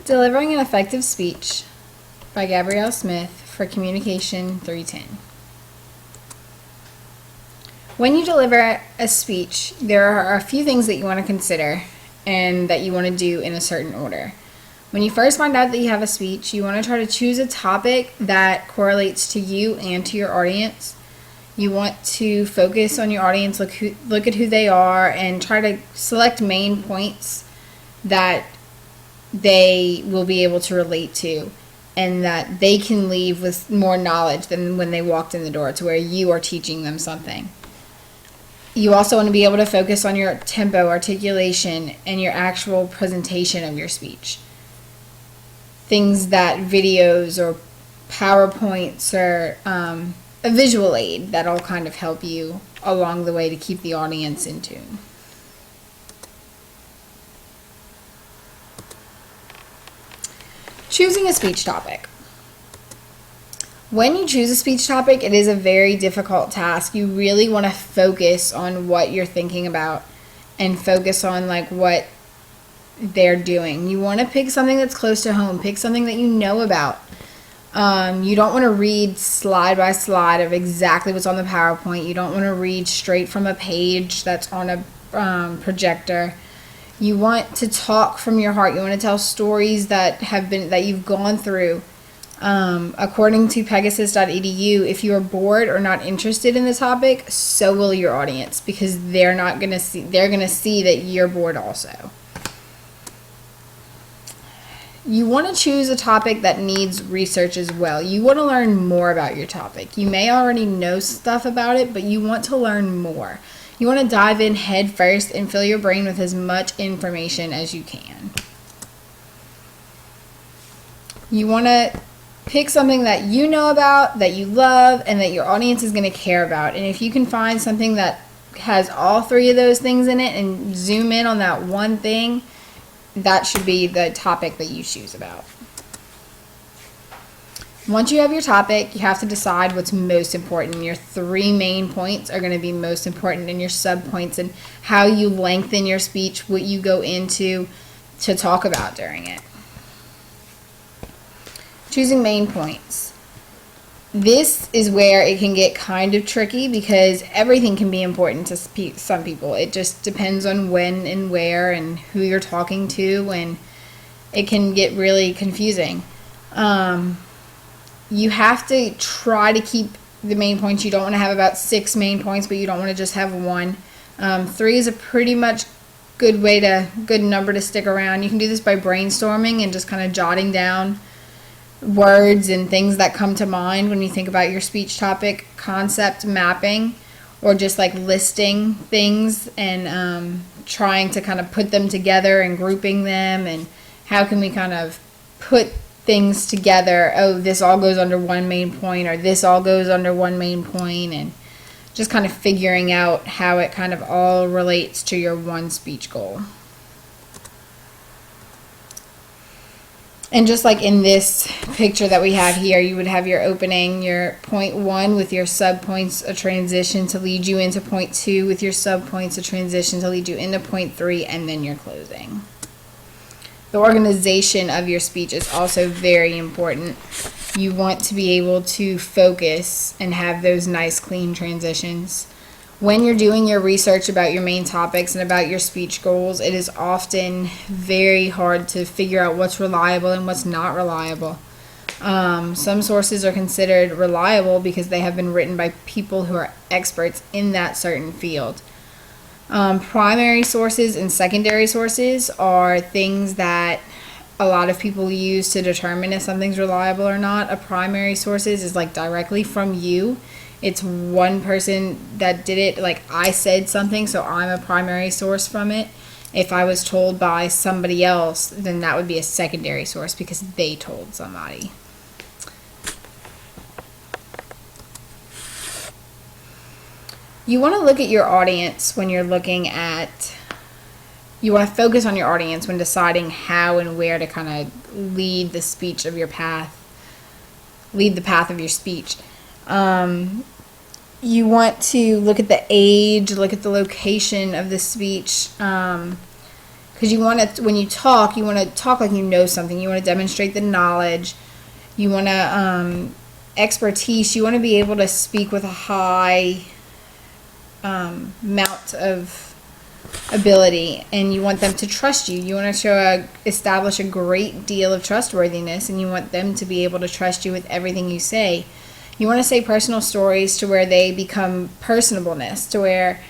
Delivering an Effective Speech by Gabrielle Smith for Communication 310. When you deliver a speech, there are a few things that you want to consider and that you want to do in a certain order. When you first find out that you have a speech, you want to try to choose a topic that correlates to you and to your audience. You want to focus on your audience, look at who they are, and try to select main points that they will be able to relate to and that they can leave with more knowledge than when they walked in the door, to where you are teaching them something. You also want to be able to focus on your tempo, articulation, and your actual presentation of your speech. Things that videos or PowerPoints or a visual aid that'll kind of help you along the way to keep the audience in tune. Choosing a speech topic. When you choose a speech topic, it is a very difficult task. You really want to focus on what you're thinking about and focus on what they're doing. You want to pick something that's close to home. Pick something that you know about. You don't want to read slide by slide of exactly what's on the PowerPoint. You don't want to read straight from a page that's on a projector. You want to talk from your heart. You want to tell stories that you've gone through. According to Pegasus.edu, if you are bored or not interested in the topic, so will your audience, because they're going to see that you're bored also. You want to choose a topic that needs research as well. You want to learn more about your topic. You may already know stuff about it, but you want to learn more. You want to dive in head first and fill your brain with as much information as you can. You want to pick something that you know about, that you love, and that your audience is going to care about. And if you can find something that has all three of those things in it and zoom in on that one thing, that should be the topic that you choose about. Once you have your topic, you have to decide what's most important. Your three main points are going to be most important, and your sub-points and how you lengthen your speech, what you go into to talk about during it. Choosing main points. This is where it can get kind of tricky, because everything can be important to some people. It just depends on when and where and who you're talking to, and it can get really confusing. You have to try to keep the main points. You don't want to have about 6 main points, but you don't want to just have one. 3 is a pretty much good number to stick around. You can do this by brainstorming and just kind of jotting down words and things that come to mind when you think about your speech topic, concept mapping, or just listing things and trying to kind of put them together and grouping them, and how can we kind of put things together. Oh, this all goes under one main point, or this all goes under one main point, and just kind of figuring out how it kind of all relates to your one speech goal. And just like in this picture that we have here, you would have your opening, your point 1 with your sub-points, a transition to lead you into point 2 with your sub-points, a transition to lead you into point 3, and then your closing. The organization of your speech is also very important. You want to be able to focus and have those nice, clean transitions. When you're doing your research about your main topics and about your speech goals, it is often very hard to figure out what's reliable and what's not reliable. Some sources are considered reliable because they have been written by people who are experts in that certain field. Primary sources and secondary sources are things that a lot of people use to determine if something's reliable or not. A primary source is directly from you. It's one person that did it. I said something, so I'm a primary source from it. If I was told by somebody else, then that would be a secondary source because they told somebody. You want to look at your audience when you're you want to focus on your audience when deciding how and where to kind of lead the path of your speech. You want to look at the age, look at the location of the speech, kind Because you want to, when you talk like you know something. You want to demonstrate the knowledge. You want to, expertise. You want to be able to speak with a high amount of ability, and you want them to trust you. You want to establish a great deal of trustworthiness, and you want them to be able to trust you with everything you say. You want to say personal stories to where they become personableness, to where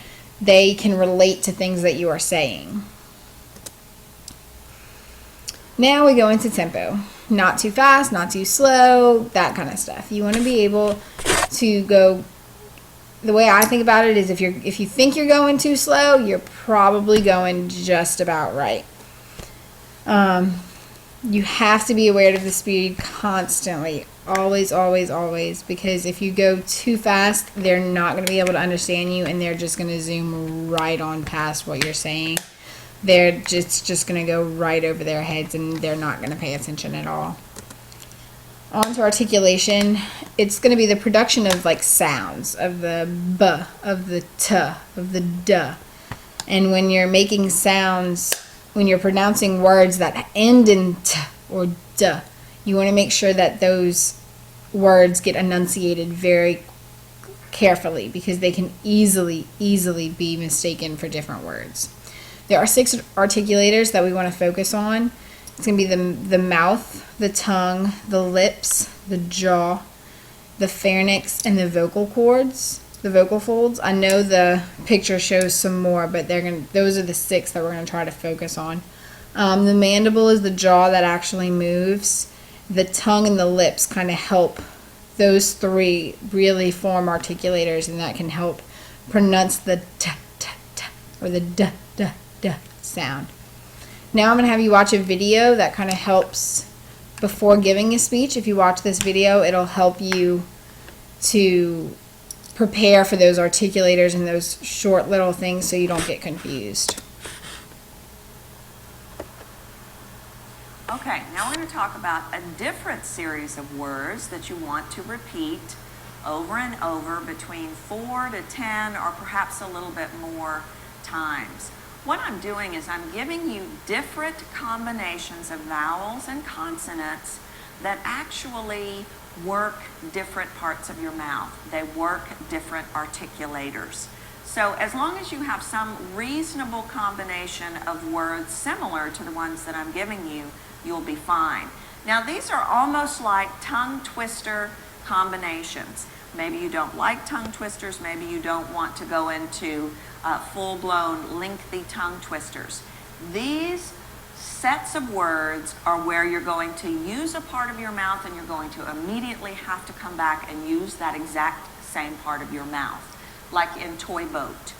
they can relate to things that you are saying. Now we go into tempo. Not too fast, not too slow, that kind of stuff. You want to be able to go. The way I think about it is if you think you're going too slow, you're probably going just about right. You have to be aware of the speed constantly. Always, always, always. Because if you go too fast, they're not going to be able to understand you, and they're just going to zoom right on past what you're saying. They're just going to go right over their heads, and they're not going to pay attention at all. On to articulation. It's going to be the production of like sounds, of the b, of the t, of the d. And when you're making sounds, when you're pronouncing words that end in t or d, you want to make sure that those words get enunciated very carefully, because they can easily be mistaken for different words. There are 6 articulators that we want to focus on. It's going to be the mouth, the tongue, the lips, the jaw, the pharynx, and the vocal cords, the vocal folds. I know the picture shows some more, but those are the 6 that we're going to try to focus on. The mandible is the jaw that actually moves. The tongue and the lips kind of help. Those 3 really form articulators, and that can help pronounce the t, t, t, or the d, d, d sound. Now I'm going to have you watch a video that kind of helps before giving a speech. If you watch this video, it'll help you to prepare for those articulators and those short little things so you don't get confused. Okay, now we're going to talk about a different series of words that you want to repeat over and over between 4 to 10 or perhaps a little bit more times. What I'm doing is I'm giving you different combinations of vowels and consonants that actually work different parts of your mouth. They work different articulators. So as long as you have some reasonable combination of words similar to the ones that I'm giving you, you'll be fine. Now these are almost like tongue twister combinations. Maybe you don't like tongue twisters, maybe you don't want to go into full-blown lengthy tongue twisters. These sets of words are where you're going to use a part of your mouth and you're going to immediately have to come back and use that exact same part of your mouth. Like in toy boat.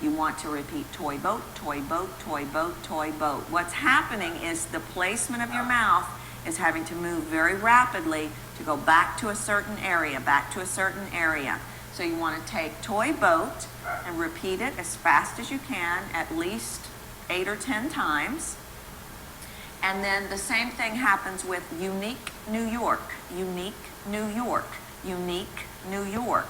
You want to repeat toy boat, toy boat, toy boat, toy boat. What's happening is the placement of your mouth is having to move very rapidly to go back to a certain area, back to a certain area. So you want to take toy boat and repeat it as fast as you can, at least 8 or 10 times. And then the same thing happens with unique New York, unique New York, unique New York.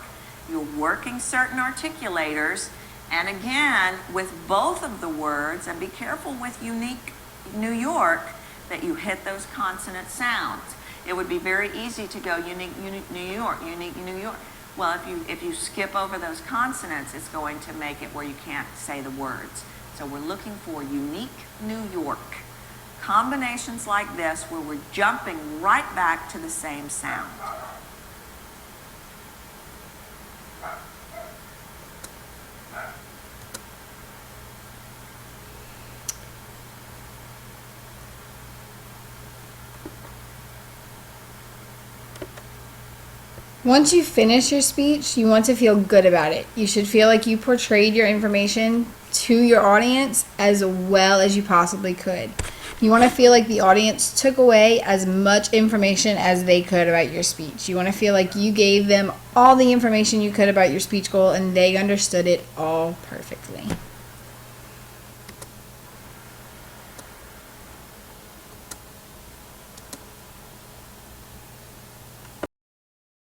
You're working certain articulators, and again, with both of the words, and be careful with unique New York that you hit those consonant sounds. It would be very easy to go unique New York, unique New York. Well, if you skip over those consonants, it's going to make it where you can't say the words. So we're looking for unique New York. Combinations like this where we're jumping right back to the same sound. Once you finish your speech, you want to feel good about it. You should feel like you portrayed your information to your audience as well as you possibly could. You want to feel like the audience took away as much information as they could about your speech. You want to feel like you gave them all the information you could about your speech goal and they understood it all perfectly.